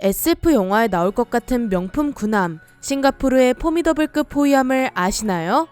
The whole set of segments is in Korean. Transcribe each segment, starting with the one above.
SF 영화에 나올 것 같은 명품 군함, 싱가포르의 포미더블급 호위함을 아시나요?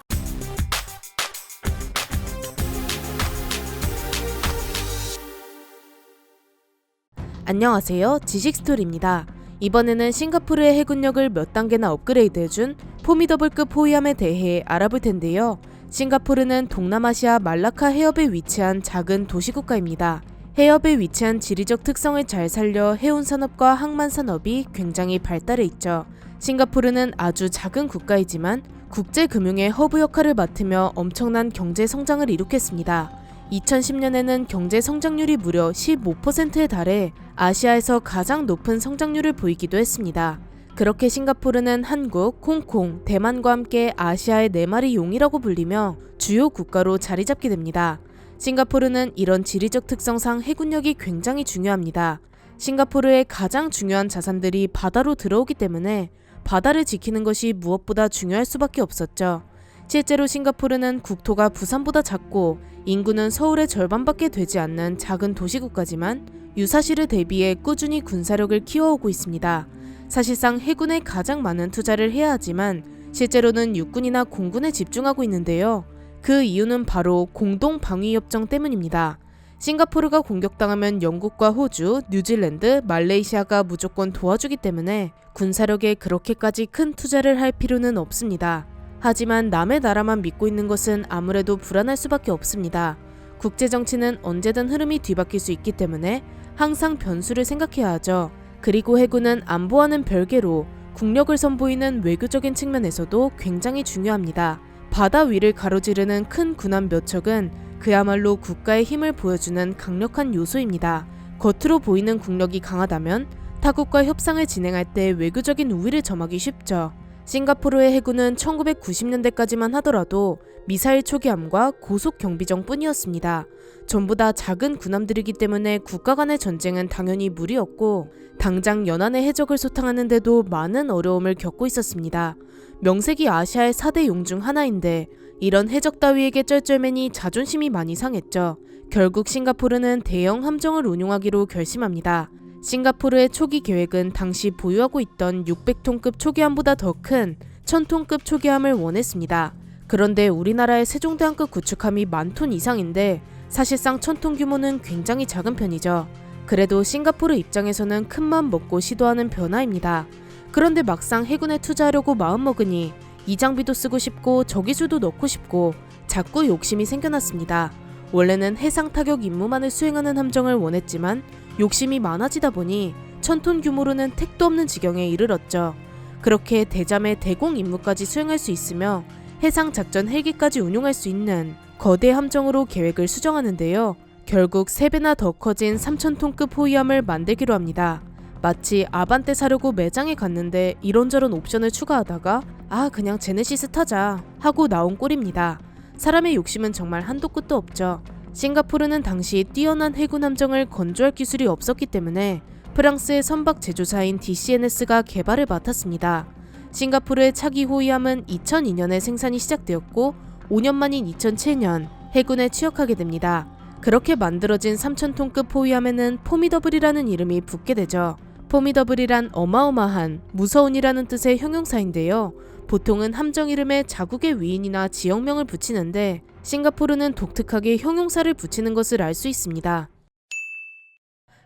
안녕하세요, 지식스토리입니다. 이번에는 싱가포르의 해군력을 몇 단계나 업그레이드해준 포미더블급 호위함에 대해 알아볼 텐데요. 싱가포르는 동남아시아 말라카 해협에 위치한 작은 도시국가입니다. 해협에 위치한 지리적 특성을 잘 살려 해운산업과 항만산업이 굉장히 발달해 있죠. 싱가포르는 아주 작은 국가이지만 국제금융의 허브 역할을 맡으며 엄청난 경제 성장을 이룩했습니다. 2010년에는 경제 성장률이 무려 15%에 달해 아시아에서 가장 높은 성장률을 보이기도 했습니다. 그렇게 싱가포르는 한국, 홍콩, 대만과 함께 아시아의 4마리 용이라고 불리며 주요 국가로 자리 잡게 됩니다. 싱가포르는 이런 지리적 특성상 해군력이 굉장히 중요합니다. 싱가포르의 가장 중요한 자산들이 바다로 들어오기 때문에 바다를 지키는 것이 무엇보다 중요할 수밖에 없었죠. 실제로 싱가포르는 국토가 부산보다 작고 인구는 서울의 절반밖에 되지 않는 작은 도시국가지만 유사시를 대비해 꾸준히 군사력을 키워오고 있습니다. 사실상 해군에 가장 많은 투자를 해야 하지만 실제로는 육군이나 공군에 집중하고 있는데요. 그 이유는 바로 공동방위협정 때문입니다. 싱가포르가 공격당하면 영국과 호주, 뉴질랜드, 말레이시아가 무조건 도와주기 때문에 군사력에 그렇게까지 큰 투자를 할 필요는 없습니다. 하지만 남의 나라만 믿고 있는 것은 아무래도 불안할 수밖에 없습니다. 국제정치는 언제든 흐름이 뒤바뀔 수 있기 때문에 항상 변수를 생각해야 하죠. 그리고 해군은 안보와는 별개로 국력을 선보이는 외교적인 측면에서도 굉장히 중요합니다. 바다 위를 가로지르는 큰 군함 몇 척은 그야말로 국가의 힘을 보여주는 강력한 요소입니다. 겉으로 보이는 국력이 강하다면 타국과 협상을 진행할 때 외교적인 우위를 점하기 쉽죠. 싱가포르의 해군은 1990년대까지만 하더라도 미사일 초기함과 고속 경비정뿐이었습니다. 전부 다 작은 군함들이기 때문에 국가 간의 전쟁은 당연히 무리였고 당장 연안의 해적을 소탕하는데도 많은 어려움을 겪고 있었습니다. 명색이 아시아의 4대 용 중 하나인데 이런 해적 따위에게 쩔쩔매니 자존심이 많이 상했죠. 결국 싱가포르는 대형 함정을 운용하기로 결심합니다. 싱가포르의 초기 계획은 당시 보유하고 있던 600톤급 초기함보다 더 큰 1000톤급 초기함을 원했습니다. 그런데 우리나라의 세종대왕급 구축함이 10,000톤 이상인데 사실상 1000톤 규모는 굉장히 작은 편이죠. 그래도 싱가포르 입장에서는 큰맘 먹고 시도하는 변화입니다. 그런데 막상 해군에 투자하려고 마음먹으니 이 장비도 쓰고 싶고 저기수도 넣고 싶고 자꾸 욕심이 생겨났습니다. 원래는 해상 타격 임무만을 수행하는 함정을 원했지만 욕심이 많아지다 보니 1000톤 규모로는 택도 없는 지경에 이르렀죠. 그렇게 대잠의 대공 임무까지 수행할 수 있으며 해상 작전 헬기까지 운용할 수 있는 거대 함정으로 계획을 수정하는데요. 결국 3배나 더 커진 3000톤급 호위함을 만들기로 합니다. 마치 아반떼 사려고 매장에 갔는데 이런저런 옵션을 추가하다가 그냥 제네시스 타자 하고 나온 꼴입니다. 사람의 욕심은 정말 한도 끝도 없죠. 싱가포르는 당시 뛰어난 해군 함정을 건조할 기술이 없었기 때문에 프랑스의 선박 제조사인 DCNS가 개발을 맡았습니다. 싱가포르의 차기 호위함은 2002년에 생산이 시작되었고 5년 만인 2007년 해군에 취역하게 됩니다. 그렇게 만들어진 3000톤급 호위함에는 포미더블이라는 이름이 붙게 되죠. 포미더블이란 어마어마한, 무서운이라는 뜻의 형용사인데요. 보통은 함정 이름에 자국의 위인이나 지역명을 붙이는데 싱가포르는 독특하게 형용사를 붙이는 것을 알 수 있습니다.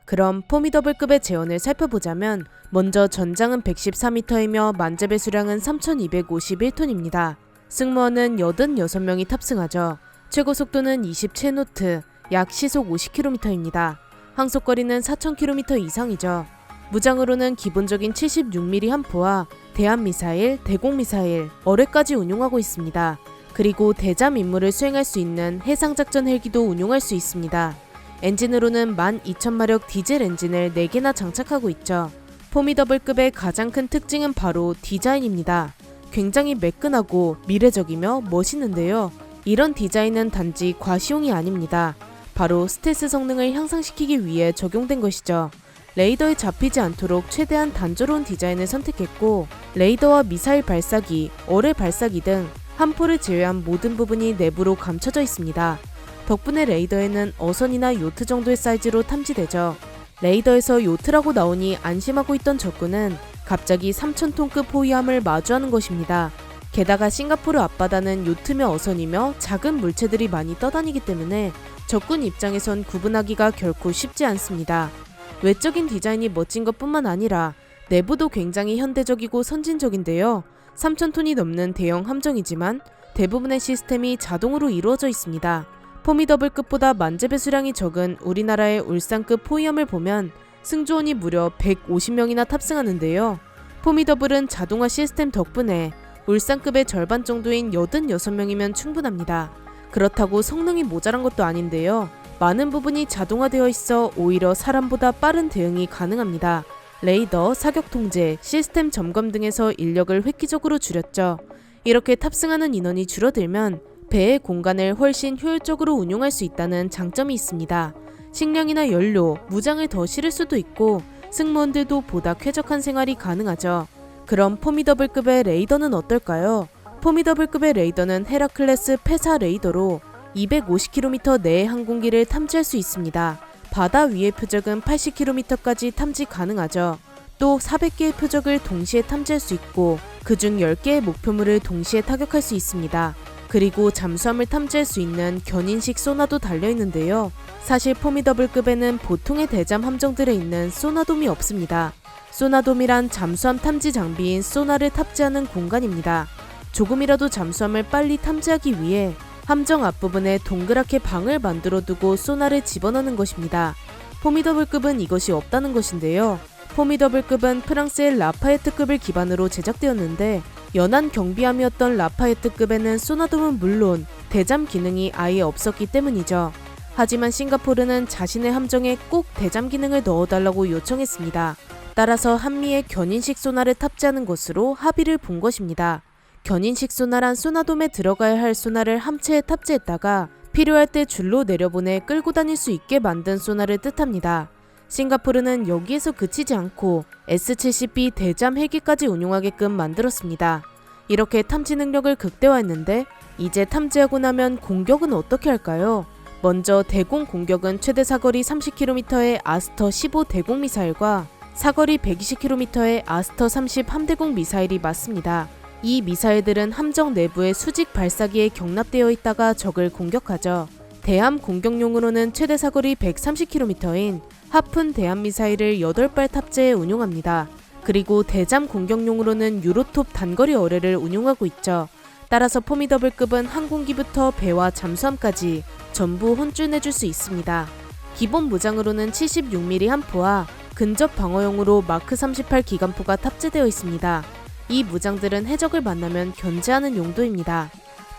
그럼 포미더블급의 재원을 살펴보자면 먼저 전장은 114m이며 만재배 수량은 3251톤입니다. 승무원은 86명이 탑승하죠. 최고 속도는 27노트, 약 시속 50km입니다. 항속거리는 4000km 이상이죠. 무장으로는 기본적인 76mm 함포와 대한미사일, 대공미사일, 어뢰까지 운용하고 있습니다. 그리고 대잠 임무를 수행할 수 있는 해상작전 헬기도 운용할 수 있습니다. 엔진으로는 12,000마력 디젤 엔진을 4개나 장착하고 있죠. 포미더블급의 가장 큰 특징은 바로 디자인입니다. 굉장히 매끈하고 미래적이며 멋있는데요. 이런 디자인은 단지 과시용이 아닙니다. 바로 스텔스 성능을 향상시키기 위해 적용된 것이죠. 레이더에 잡히지 않도록 최대한 단조로운 디자인을 선택했고 레이더와 미사일 발사기, 어뢰 발사기 등 함포를 제외한 모든 부분이 내부로 감춰져 있습니다. 덕분에 레이더에는 어선이나 요트 정도의 사이즈로 탐지되죠. 레이더에서 요트라고 나오니 안심하고 있던 적군은 갑자기 3,000톤급 호위함을 마주하는 것입니다. 게다가 싱가포르 앞바다는 요트며 어선이며 작은 물체들이 많이 떠다니기 때문에 적군 입장에선 구분하기가 결코 쉽지 않습니다. 외적인 디자인이 멋진 것뿐만 아니라 내부도 굉장히 현대적이고 선진적인데요. 3,000톤이 넘는 대형 함정이지만 대부분의 시스템이 자동으로 이루어져 있습니다. 포미더블급보다 만재배 수량이 적은 우리나라의 울산급 호위함을 보면 승조원이 무려 150명이나 탑승하는데요. 포미더블은 자동화 시스템 덕분에 울산급의 절반 정도인 86명이면 충분합니다. 그렇다고 성능이 모자란 것도 아닌데요. 많은 부분이 자동화되어 있어 오히려 사람보다 빠른 대응이 가능합니다. 레이더, 사격 통제, 시스템 점검 등에서 인력을 획기적으로 줄였죠. 이렇게 탑승하는 인원이 줄어들면 배의 공간을 훨씬 효율적으로 운용할 수 있다는 장점이 있습니다. 식량이나 연료, 무장을 더 실을 수도 있고 승무원들도 보다 쾌적한 생활이 가능하죠. 그럼 포미더블급의 레이더는 어떨까요? 포미더블급의 레이더는 헤라클레스 폐사 레이더로 250km 내의 항공기를 탐지할 수 있습니다. 바다 위의 표적은 80km까지 탐지 가능하죠. 또 400개의 표적을 동시에 탐지할 수 있고 그중 10개의 목표물을 동시에 타격할 수 있습니다. 그리고 잠수함을 탐지할 수 있는 견인식 소나도 달려있는데요. 사실 포미더블급에는 보통의 대잠 함정들에 있는 소나돔이 없습니다. 소나돔이란 잠수함 탐지 장비인 소나를 탑재하는 공간입니다. 조금이라도 잠수함을 빨리 탐지하기 위해 함정 앞부분에 동그랗게 방을 만들어 두고 소나를 집어넣는 것입니다. 포미더블급은 이것이 없다는 것인데요. 포미더블급은 프랑스의 라파에트급을 기반으로 제작되었는데 연안 경비함이었던 라파에트급에는 소나돔은 물론 대잠 기능이 아예 없었기 때문이죠. 하지만 싱가포르는 자신의 함정에 꼭 대잠 기능을 넣어달라고 요청했습니다. 따라서 한미의 견인식 소나를 탑재하는 것으로 합의를 본 것입니다. 견인식 소나란 소나돔에 들어가야 할 소나를 함체에 탑재했다가 필요할 때 줄로 내려보내 끌고 다닐 수 있게 만든 소나를 뜻합니다. 싱가포르는 여기에서 그치지 않고 S-70B 대잠 헬기까지 운용하게끔 만들었습니다. 이렇게 탐지 능력을 극대화했는데 이제 탐지하고 나면 공격은 어떻게 할까요? 먼저 대공 공격은 최대 사거리 30km의 아스터 15 대공 미사일과 사거리 120km의 아스터 30 함대공 미사일이 맞습니다. 이 미사일들은 함정 내부의 수직 발사기에 경납되어 있다가 적을 공격하죠. 대함 공격용으로는 최대 사거리 130km인 하푼 대함 미사일을 8발 탑재해 운용합니다. 그리고 대잠 공격용으로는 유로톱 단거리 어뢰를 운용하고 있죠. 따라서 포미더블급은 항공기부터 배와 잠수함까지 전부 혼쭐내줄 수 있습니다. 기본 무장으로는 76mm 함포와 근접 방어용으로 마크 38 기관포가 탑재되어 있습니다. 이 무장들은 해적을 만나면 견제하는 용도입니다.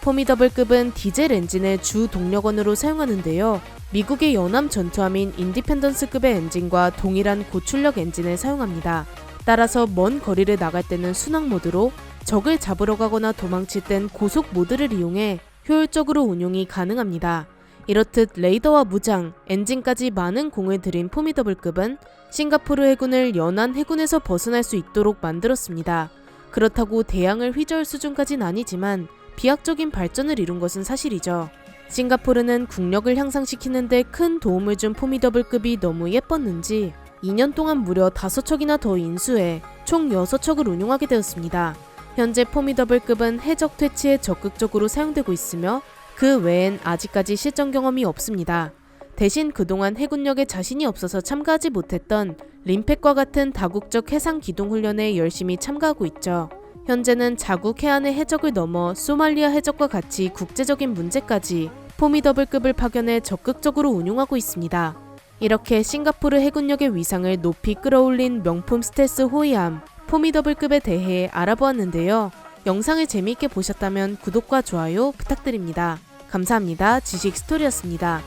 포미더블급은 디젤 엔진을 주 동력원으로 사용하는데요. 미국의 연함 전투함인 인디펜던스급의 엔진과 동일한 고출력 엔진을 사용합니다. 따라서 먼 거리를 나갈 때는 순항 모드로, 적을 잡으러 가거나 도망칠 땐 고속 모드를 이용해 효율적으로 운용이 가능합니다. 이렇듯 레이더와 무장, 엔진까지 많은 공을 들인 포미더블급은 싱가포르 해군을 연안 해군에서 벗어날 수 있도록 만들었습니다. 그렇다고 대양을 휘저을 수준까진 아니지만 비약적인 발전을 이룬 것은 사실이죠. 싱가포르는 국력을 향상시키는 데 큰 도움을 준 포미더블급이 너무 예뻤는지 2년 동안 무려 5척이나 더 인수해 총 6척을 운용하게 되었습니다. 현재 포미더블급은 해적 퇴치에 적극적으로 사용되고 있으며 그 외엔 아직까지 실전 경험이 없습니다. 대신 그동안 해군력에 자신이 없어서 참가하지 못했던 림팩과 같은 다국적 해상 기동 훈련에 열심히 참가하고 있죠. 현재는 자국 해안의 해적을 넘어 소말리아 해적과 같이 국제적인 문제까지 포미더블급을 파견해 적극적으로 운용하고 있습니다. 이렇게 싱가포르 해군력의 위상을 높이 끌어올린 명품 스텔스 호위함 포미더블급에 대해 알아보았는데요. 영상을 재미있게 보셨다면 구독과 좋아요 부탁드립니다. 감사합니다. 지식스토리였습니다.